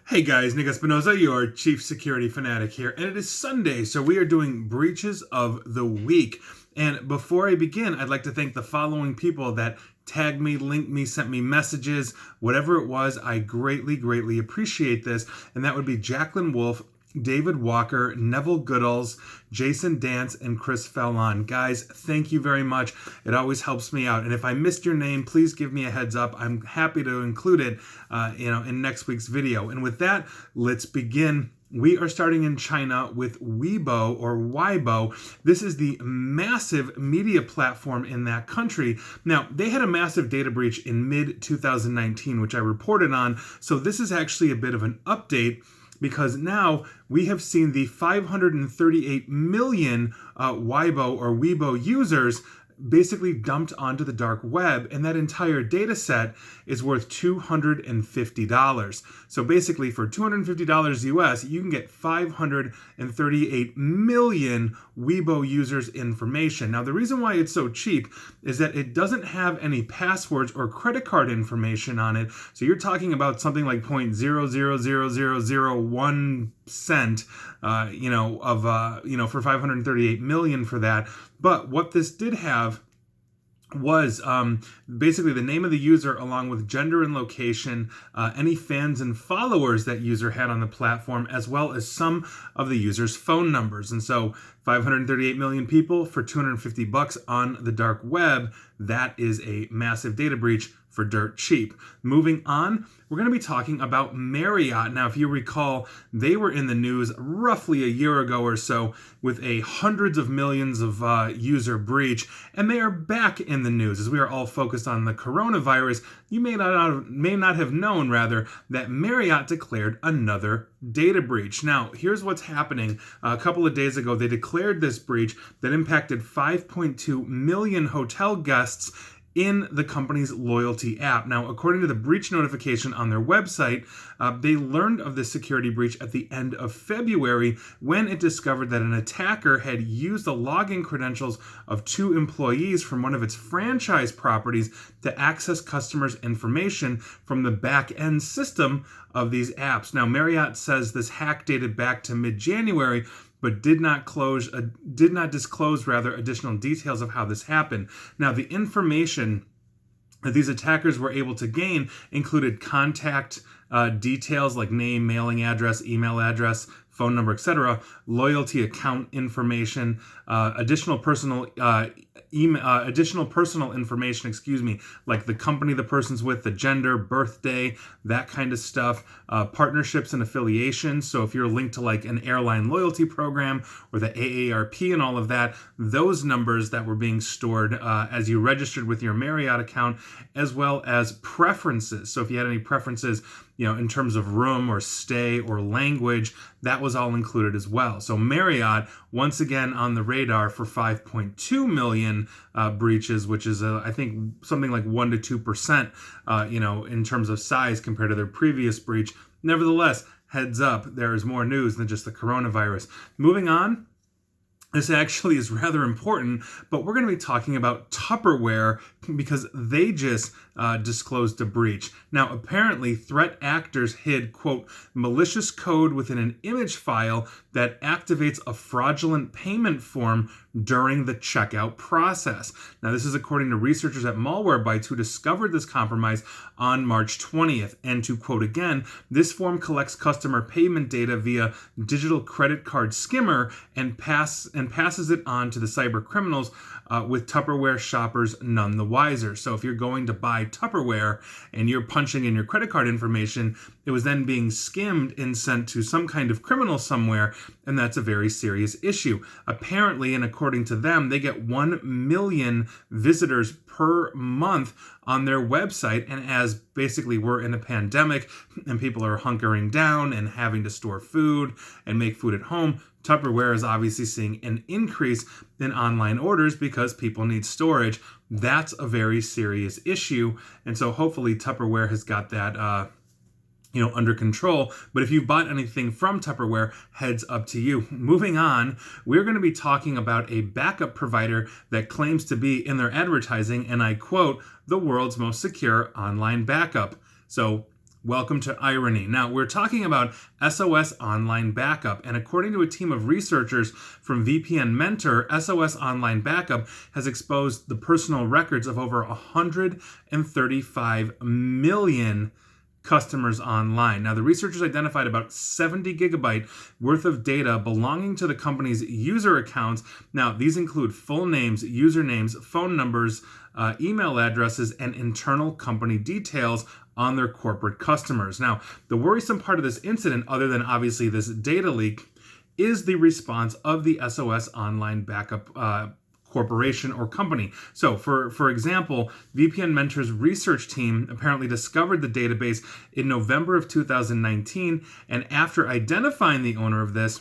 Hey guys, Nick Espinoza, your chief security fanatic here, and it is Sunday, so we are doing breaches of the week. And before I begin, I'd like to thank the following people that tagged me, linked me, sent me messages, whatever it was. I greatly appreciate this. And that would be Jacqueline Wolf, David Walker, Neville Goodalls, Jason Dance, and Chris Fallon. Guys, thank you very much. It always helps me out. And if I missed your name, please give me a heads up. I'm happy to include it, in next week's video. And with that, let's begin. We are starting in China with Weibo or Weibo. This is the massive media platform in that country. Now, they had a massive data breach in mid-2019, which I reported on. So this is actually a bit of an update, because now we have seen the 538 million Weibo or Weibo users basically dumped onto the dark web, and that entire data set is worth $250. So basically for $250 US, you can get 538 million Weibo users' information. Now the reason why it's so cheap is that it doesn't have any passwords or credit card information on it. So you're talking about something like 0.00001 cent, for 538 million for that. But what this did have was basically the name of the user along with gender and location, any fans and followers that user had on the platform, as well as some of the user's phone numbers. And so 538 million people for $250 on the dark web, that is a massive data breach for dirt cheap. Moving on, we're going to be talking about Marriott. Now, if you recall, they were in the news roughly a year ago or so with a hundreds of millions of user breach, and they are back in the news as we are all focused on the coronavirus. You may not have known, rather, that Marriott declared another data breach. Now, here's what's happening. A couple of days ago, they declared this breach that impacted 5.2 million hotel guests in the company's loyalty app. Now, according to the breach notification on their website, they learned of this security breach at the end of February when it discovered that an attacker had used the login credentials of 2 employees from one of its franchise properties to access customers' information from the back-end system of these apps. Now, Marriott says this hack dated back to mid-January, but did not disclose additional details of how this happened. Now, the information that these attackers were able to gain included contact details like name, mailing address, email address, phone number, etc., loyalty account information, additional personal information, like the company the person's with, the gender, birthday, that kind of stuff, partnerships and affiliations. So if you're linked to like an airline loyalty program or the AARP and all of that, those numbers that were being stored as you registered with your Marriott account, as well as preferences. So if you had any preferences, in terms of room or stay or language, that was all included as well. So Marriott, once again on the radar for 5.2 million breaches, which is, I think, something like 1 to 2%, in terms of size compared to their previous breach. Nevertheless, heads up, there is more news than just the coronavirus. Moving on. This actually is rather important, but we're going to be talking about Tupperware because they just disclosed a breach. Now, apparently, threat actors hid, quote, malicious code within an image file that activates a fraudulent payment form during the checkout process. Now, this is according to researchers at Malwarebytes who discovered this compromise on March 20th. And to quote again, this form collects customer payment data via digital credit card skimmer and passes it on to the cyber criminals, with Tupperware shoppers none the wiser. So if you're going to buy Tupperware and you're punching in your credit card information, it was then being skimmed and sent to some kind of criminal somewhere, and that's a very serious issue. Apparently, and according to them, they get 1 million visitors per month on their website, and as basically we're in a pandemic and people are hunkering down and having to store food and make food at home, Tupperware is obviously seeing an increase in online orders because people need storage. That's a very serious issue, and so hopefully Tupperware has got that under control. But if you bought anything from Tupperware, heads up to you. Moving on, we're going to be talking about a backup provider that claims to be, in their advertising, and I quote, the world's most secure online backup. So Welcome to Irony. Now, we're talking about SOS Online Backup, and according to a team of researchers from VPN Mentor, SOS Online Backup has exposed the personal records of over 135 million customers online. Now, the researchers identified about 70 gigabyte worth of data belonging to the company's user accounts. Now, these include full names, usernames, phone numbers, email addresses, and internal company details on their corporate customers. Now, the worrisome part of this incident, other than obviously this data leak, is the response of the SOS Online Backup corporation or company. So, for example, VPN Mentor's research team apparently discovered the database in November of 2019, and after identifying the owner of this,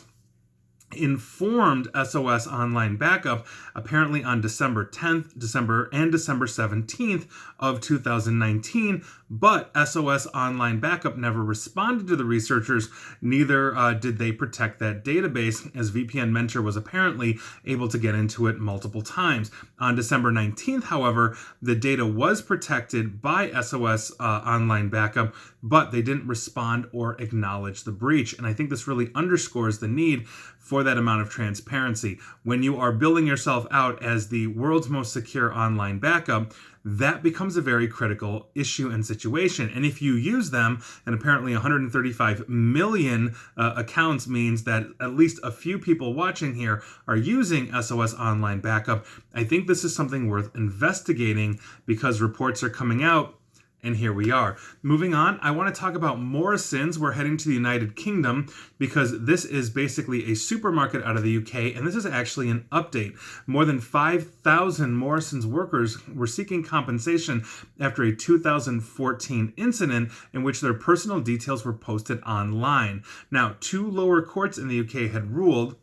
informed SOS Online Backup apparently on December 10th, December 17th of 2019, but SOS Online Backup never responded to the researchers, neither did they protect that database, as VPN Mentor was apparently able to get into it multiple times. On December 19th, however, the data was protected by SOS Online Backup, but they didn't respond or acknowledge the breach. And I think this really underscores the need for that amount of transparency. When you are billing yourself out as the world's most secure online backup, that becomes a very critical issue and situation. And if you use them, and apparently 135 million accounts means that at least a few people watching here are using SOS Online Backup, I think this is something worth investigating because reports are coming out. And here we are. Moving on, I want to talk about Morrisons. We're heading to the United Kingdom because this is basically a supermarket out of the UK, and this is actually an update. More than 5,000 Morrisons workers were seeking compensation after a 2014 incident in which their personal details were posted online. Now, 2 lower courts in the UK had ruled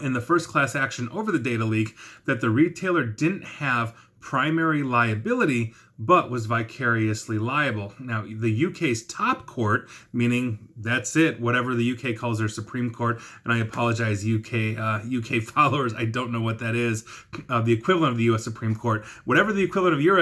in the first class action over the data leak that the retailer didn't have primary liability, but was vicariously liable. Now, the UK's top court, meaning that's it, whatever the UK calls their Supreme Court, and I apologize, UK followers, I don't know what that is, the equivalent of the US Supreme Court, whatever the equivalent of your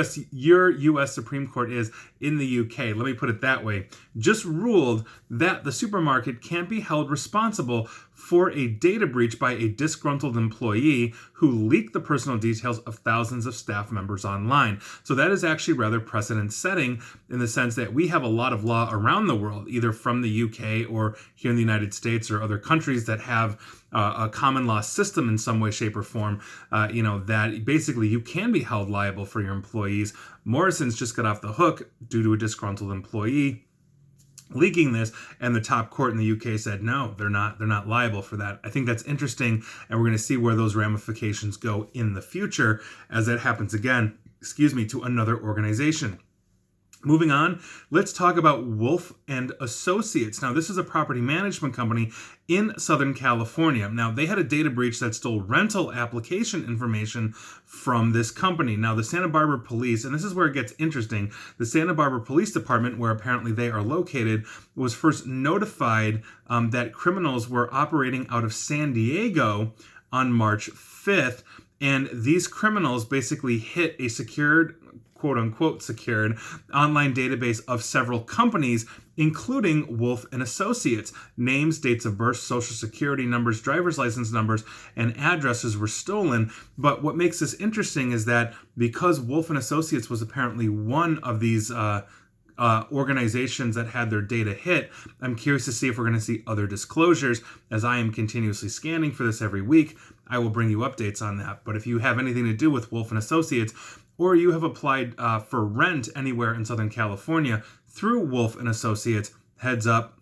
US Supreme Court is in the UK, let me put it that way, just ruled that the supermarket can't be held responsible for a data breach by a disgruntled employee who leaked the personal details of thousands of staff members online. So that is actually rather precedent setting in the sense that we have a lot of law around the world, either from the UK or here in the United States or other countries that have a common law system in some way, shape, or form, that basically you can be held liable for your employees. Morrisons just got off the hook due to a disgruntled employee leaking this, and the top court in the UK said no, they're not liable for that. I think that's interesting, and we're going to see where those ramifications go in the future as that happens again, to another organization. Moving on, let's talk about Wolf and Associates. Now, this is a property management company in Southern California. Now, they had a data breach that stole rental application information from this company. Now, the Santa Barbara Police, and this is where it gets interesting, the Santa Barbara Police Department, where apparently they are located, was first notified that criminals were operating out of San Diego on March 5th, and these criminals basically hit a secured, quote-unquote secured, online database of several companies, including Wolf and Associates. Names, dates of birth, social security numbers, driver's license numbers, and addresses were stolen. But what makes this interesting is that because Wolf and Associates was apparently one of these organizations that had their data hit, I'm curious to see if we're going to see other disclosures. As I am continuously scanning for this every week, I will bring you updates on that. But if you have anything to do with Wolf and Associates, or you have applied for rent anywhere in Southern California through Wolf and Associates, heads up,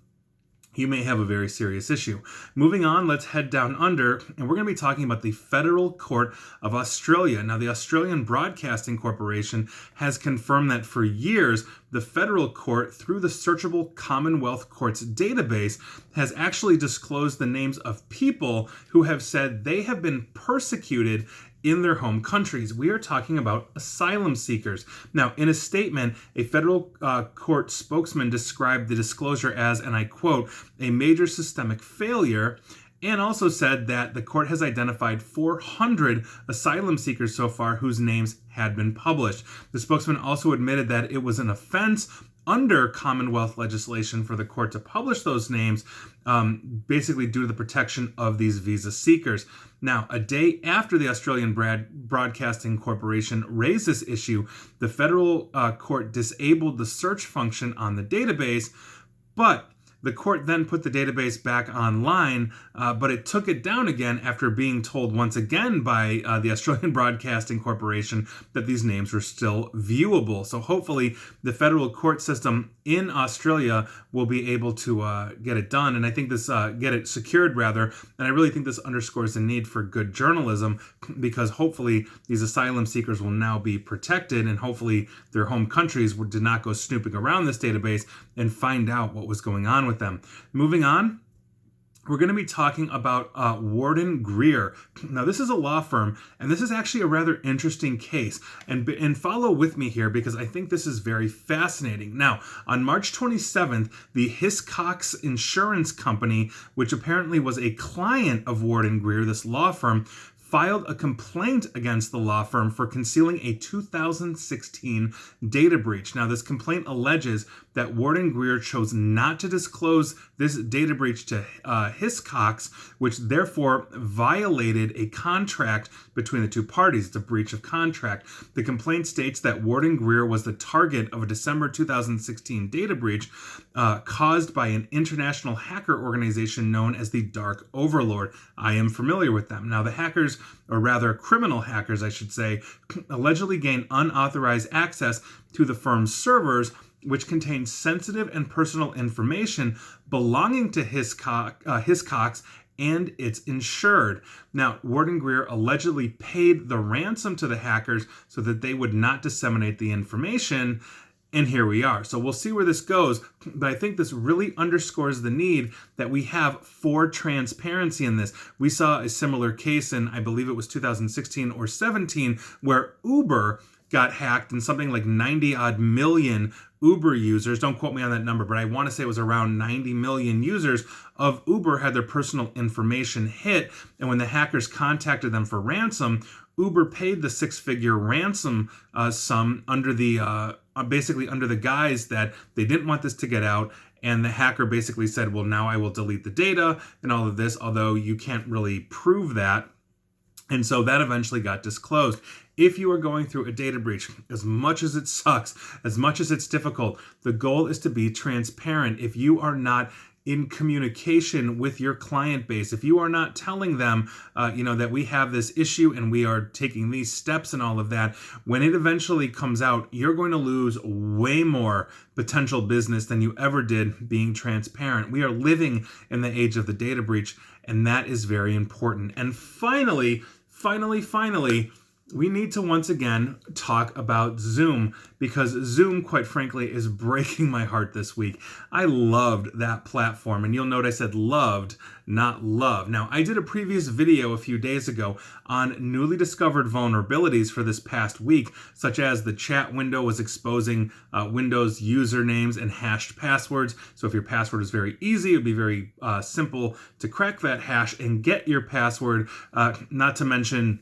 you may have a very serious issue. Moving on, let's head down under, and we're going to be talking about the Federal Court of Australia. Now, the Australian Broadcasting Corporation has confirmed that for years, the federal court, through the Searchable Commonwealth Courts database, has actually disclosed the names of people who have said they have been persecuted in their home countries. We are talking about asylum seekers. Now, in a statement, a federal court spokesman described the disclosure as, and I quote, a major systemic failure, and also said that the court has identified 400 asylum seekers so far whose names had been published. The spokesman also admitted that it was an offense under Commonwealth legislation for the court to publish those names, basically due to the protection of these visa seekers. Now, a day after the Australian Broadcasting Corporation raised this issue, the federal court disabled the search function on the database, but the court then put the database back online, but it took it down again after being told once again by the Australian Broadcasting Corporation that these names were still viewable. So hopefully the federal court system in Australia will be able to get it done, and I think this get it secured rather. And I really think this underscores the need for good journalism, because hopefully these asylum seekers will now be protected, and hopefully their home countries did not go snooping around this database and find out what was going on with them. Moving on, we're going to be talking about Warden Greer. Now, this is a law firm, and this is actually a rather interesting case. And follow with me here, because I think this is very fascinating. Now, on March 27th, the Hiscox Insurance Company, which apparently was a client of Warden Greer, this law firm, filed a complaint against the law firm for concealing a 2016 data breach. Now, this complaint alleges that Warden Greer chose not to disclose this data breach to Hiscox, which therefore violated a contract between the two parties. It's a breach of contract. The complaint states that Warden Greer was the target of a December 2016 data breach caused by an international hacker organization known as the Dark Overlord. I am familiar with them. Now, the hackers, or rather criminal hackers, I should say, allegedly gained unauthorized access to the firm's servers, which contained sensitive and personal information belonging to Hiscox and its insured. Now, Warden Greer allegedly paid the ransom to the hackers so that they would not disseminate the information. And here we are. So we'll see where this goes, but I think this really underscores the need that we have for transparency in this. We saw a similar case in, I believe it was 2016 or 17, where Uber got hacked, and something like 90 odd million Uber users, don't quote me on that number, but I want to say it was around 90 million users of Uber had their personal information hit. And when the hackers contacted them for ransom, Uber paid the six-figure ransom sum under the basically under the guise that they didn't want this to get out. And the hacker basically said, well, now I will delete the data and all of this, although you can't really prove that. And so that eventually got disclosed. If you are going through a data breach, as much as it sucks, as much as it's difficult, the goal is to be transparent. If you are not in communication with your client base, if you are not telling them, that we have this issue and we are taking these steps and all of that, when it eventually comes out, you're going to lose way more potential business than you ever did being transparent. We are living in the age of the data breach, and that is very important. And finally, we need to once again talk about Zoom, because Zoom, quite frankly, is breaking my heart this week. I loved that platform, and you'll note I said loved, not love. Now, I did a previous video a few days ago on newly discovered vulnerabilities for this past week, such as the chat window was exposing Windows usernames and hashed passwords. So if your password is very easy, it would be very simple to crack that hash and get your password, not to mention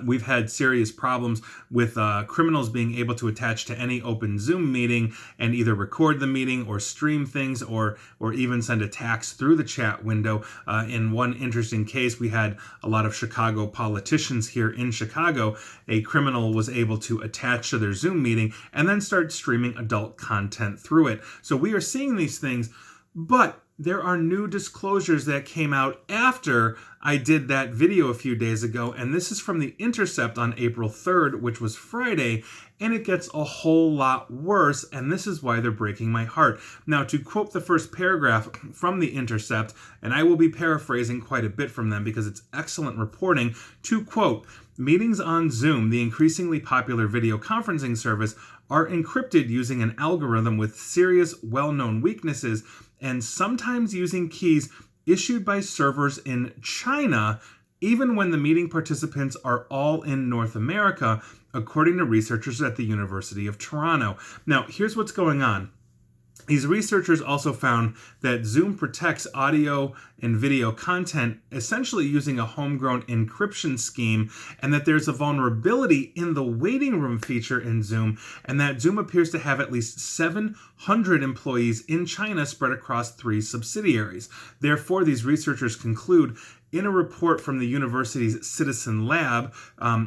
we've had serious problems with criminals being able to attach to any open Zoom meeting and either record the meeting or stream things or even send attacks through the chat window. In one interesting case, we had a lot of Chicago politicians here in Chicago. A criminal was able to attach to their Zoom meeting and then start streaming adult content through it. So we are seeing these things, but there are new disclosures that came out after I did that video a few days ago, and this is from The Intercept on April 3rd, which was Friday, and it gets a whole lot worse, and this is why they're breaking my heart. Now, to quote the first paragraph from The Intercept, and I will be paraphrasing quite a bit from them because it's excellent reporting, to quote, "Meetings on Zoom, the increasingly popular video conferencing service, are encrypted using an algorithm with serious, well-known weaknesses and sometimes using keys issued by servers in China, even when the meeting participants are all in North America, according to researchers at the University of Toronto." Now, here's what's going on. These researchers also found that Zoom protects audio and video content essentially using a homegrown encryption scheme, and that there's a vulnerability in the waiting room feature in Zoom, and that Zoom appears to have at least 700 employees in China spread across 3 subsidiaries. Therefore, these researchers conclude in a report from the university's Citizen Lab,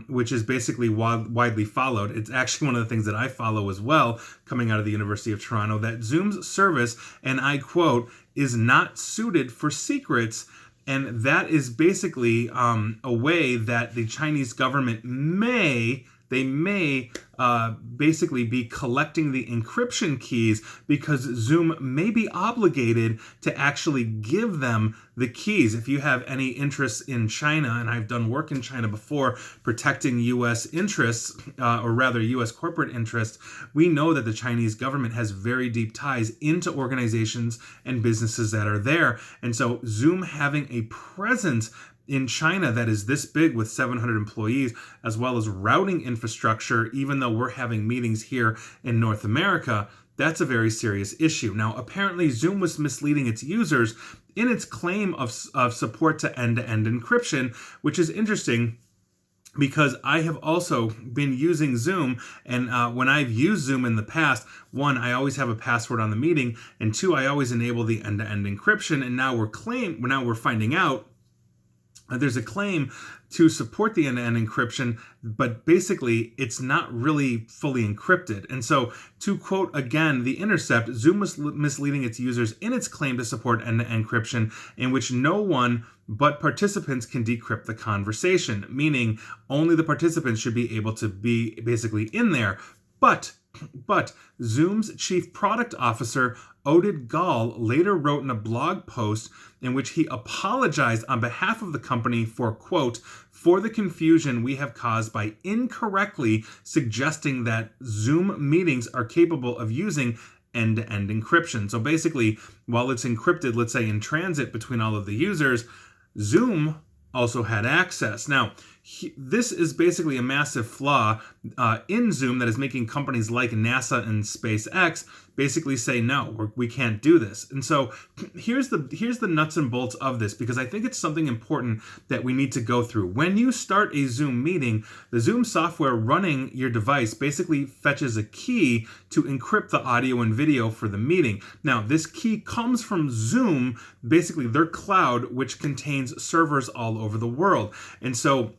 which is basically widely followed. It's actually one of the things that I follow as well, coming out of the University of Toronto, that Zoom's service, and I quote, is not suited for secrets. And that is basically a way that the Chinese government may basically be collecting the encryption keys, because Zoom may be obligated to actually give them the keys. If you have any interest in China, and I've done work in China before protecting U.S. interests, or rather U.S. corporate interests, we know that the Chinese government has very deep ties into organizations and businesses that are there. And so Zoom having a presence in China that is this big with 700 employees, as well as routing infrastructure, even though we're having meetings here in North America, that's a very serious issue. Now, apparently Zoom was misleading its users in its claim of support to end-to-end encryption, which is interesting, because I have also been using Zoom, and when I've used Zoom in the past, 1, I always have a password on the meeting, and 2, I always enable the end-to-end encryption, and now we're finding out there's a claim to support the end-to-end encryption, but basically it's not really fully encrypted. And so, to quote again The Intercept, Zoom was misleading its users in its claim to support end-to-end encryption, in which no one but participants can decrypt the conversation, meaning only the participants should be able to be basically in there. But Zoom's chief product officer, Oded Gal, later wrote in a blog post in which he apologized on behalf of the company for, quote, for the confusion we have caused by incorrectly suggesting that Zoom meetings are capable of using end-to-end encryption. So basically, while it's encrypted, let's say in transit between all of the users, Zoom also had access. Now, this is basically a massive flaw in Zoom that is making companies like NASA and SpaceX basically say, no, we can't do this. And so here's the nuts and bolts of this, because I think it's something important that we need to go through. When you start a Zoom meeting, the Zoom software running your device basically fetches a key to encrypt the audio and video for the meeting. Now, this key comes from Zoom, basically their cloud, which contains servers all over the world. And so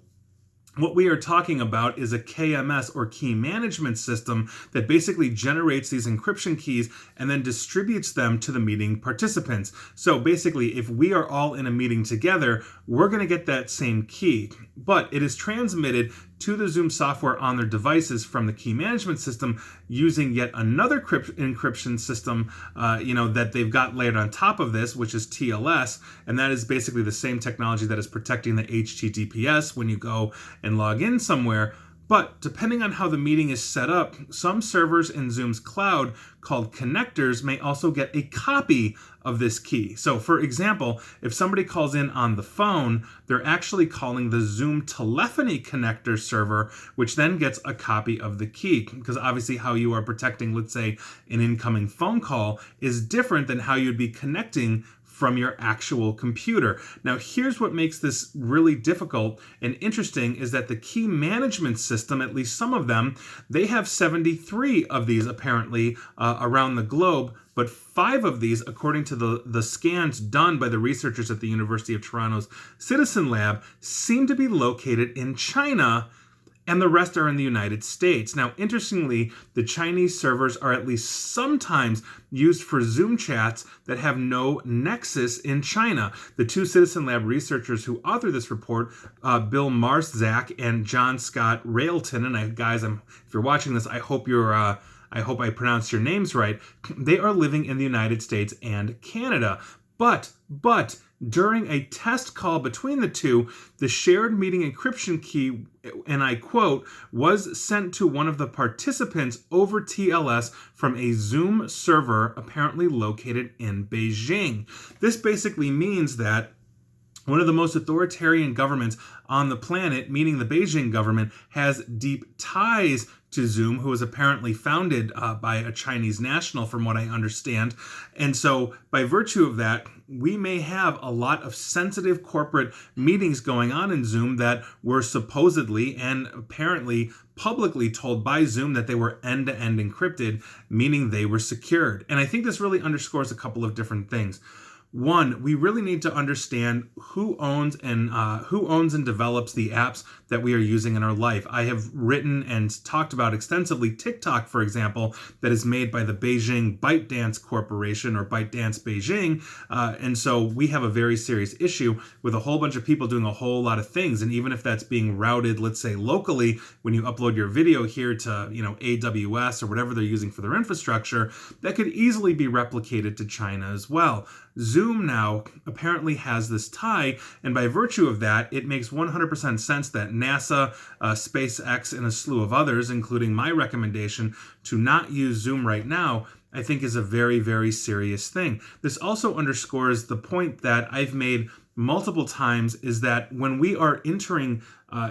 what we are talking about is a KMS, or key management system, that basically generates these encryption keys and then distributes them to the meeting participants. So basically, if we are all in a meeting together, we're going to get that same key, but it is transmitted to the Zoom software on their devices from the key management system using yet another encryption system, that they've got layered on top of this, which is TLS, and that is basically the same technology that is protecting the HTTPS when you go and log in somewhere. But depending on how the meeting is set up, some servers in Zoom's cloud called connectors may also get a copy of this key. So for example, if somebody calls in on the phone, they're actually calling the Zoom telephony connector server, which then gets a copy of the key, because obviously how you are protecting, let's say, an incoming phone call is different than how you'd be connecting from your actual computer. Now, here's what makes this really difficult and interesting is that the key management system, at least some of them, they have 73 of these apparently around the globe, but 5 of these, according to the scans done by the researchers at the University of Toronto's Citizen Lab, seem to be located in China, and the rest are in the United States. Now, interestingly, the Chinese servers are at least sometimes used for Zoom chats that have no nexus in China. The 2 Citizen Lab researchers who authored this report, Bill Marszak and John Scott Railton, and guys, if you're watching this, I hope I pronounced your names right. They are living in the United States and Canada. But during a test call between the two, the shared meeting encryption key, and I quote, was sent to one of the participants over TLS from a Zoom server apparently located in Beijing. This basically means that one of the most authoritarian governments on the planet, meaning the Beijing government, has deep ties to Zoom, who was apparently founded by a Chinese national, from what I understand. And so by virtue of that, we may have a lot of sensitive corporate meetings going on in Zoom that were supposedly and apparently publicly told by Zoom that they were end-to-end encrypted, meaning they were secured. And I think this really underscores a couple of different things. One, we really need to understand who owns and develops the apps that we are using in our life. I have written and talked about extensively TikTok, for example, that is made by the Beijing ByteDance Corporation, or ByteDance Beijing. And so we have a very serious issue with a whole bunch of people doing a whole lot of things. And even if that's being routed, let's say locally, when you upload your video here to, AWS or whatever they're using for their infrastructure, that could easily be replicated to China as well. Zoom now apparently has this tie, and by virtue of that, it makes 100% sense that NASA, SpaceX, and a slew of others, including my recommendation to not use Zoom right now, I think is a very, very serious thing. This also underscores the point that I've made multiple times, is that when we are entering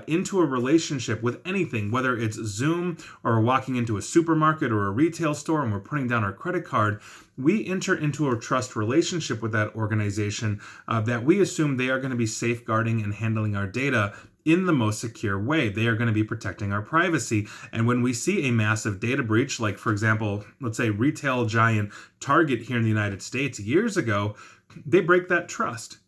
into a relationship with anything, whether it's Zoom or walking into a supermarket or a retail store and we're putting down our credit card, we enter into a trust relationship with that organization that we assume they are going to be safeguarding and handling our data in the most secure way. They are going to be protecting our privacy. And when we see a massive data breach, like, for example, let's say retail giant Target here in the United States years ago, they break that trust,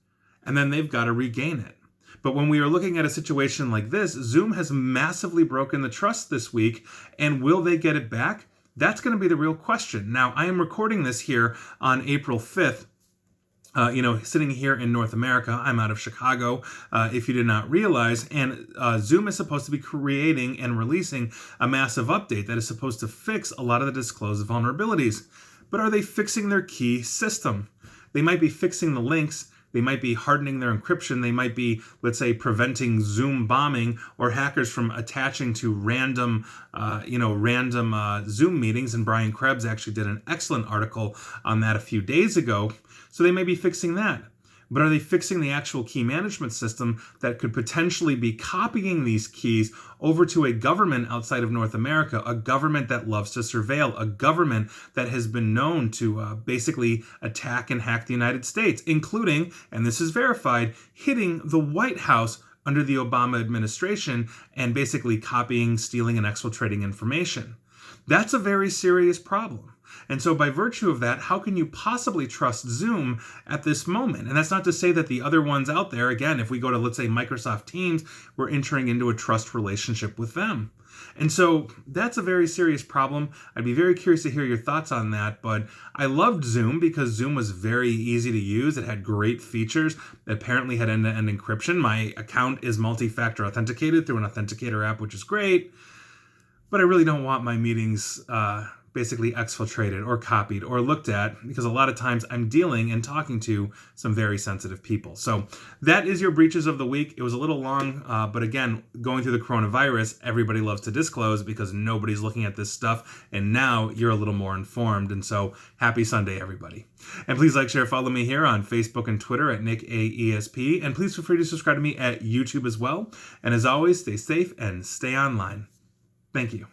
and then they've got to regain it. But when we are looking at a situation like this, Zoom has massively broken the trust this week, and will they get it back? That's going to be the real question. Now, I am recording this here on April 5th. Sitting here in North America. I'm out of Chicago, if you did not realize, and Zoom is supposed to be creating and releasing a massive update that is supposed to fix a lot of the disclosed vulnerabilities. But are they fixing their key system? They might be fixing the links. They might be hardening their encryption. They might be, let's say, preventing Zoom bombing or hackers from attaching to random Zoom meetings. And Brian Krebs actually did an excellent article on that a few days ago. So they may be fixing that. But are they fixing the actual key management system that could potentially be copying these keys over to a government outside of North America, a government that loves to surveil, a government that has been known to basically attack and hack the United States, including, and this is verified, hitting the White House under the Obama administration and basically copying, stealing, and exfiltrating information? That's a very serious problem. And so by virtue of that, how can you possibly trust Zoom at this moment? And that's not to say that the other ones out there, again, if we go to, let's say, Microsoft Teams, we're entering into a trust relationship with them. And so that's a very serious problem. I'd be very curious to hear your thoughts on that. But I loved Zoom because Zoom was very easy to use. It had great features. It apparently had end-to-end encryption. My account is multi-factor authenticated through an authenticator app, which is great. But I really don't want my meetings basically exfiltrated or copied or looked at, because a lot of times I'm dealing and talking to some very sensitive people. So that is your breaches of the week. It was a little long, but again, going through the coronavirus, everybody loves to disclose because nobody's looking at this stuff, and now you're a little more informed. And so happy Sunday, everybody. And please like, share, follow me here on Facebook and Twitter at NickAESP, and please feel free to subscribe to me at YouTube as well. And as always, stay safe and stay online. Thank you.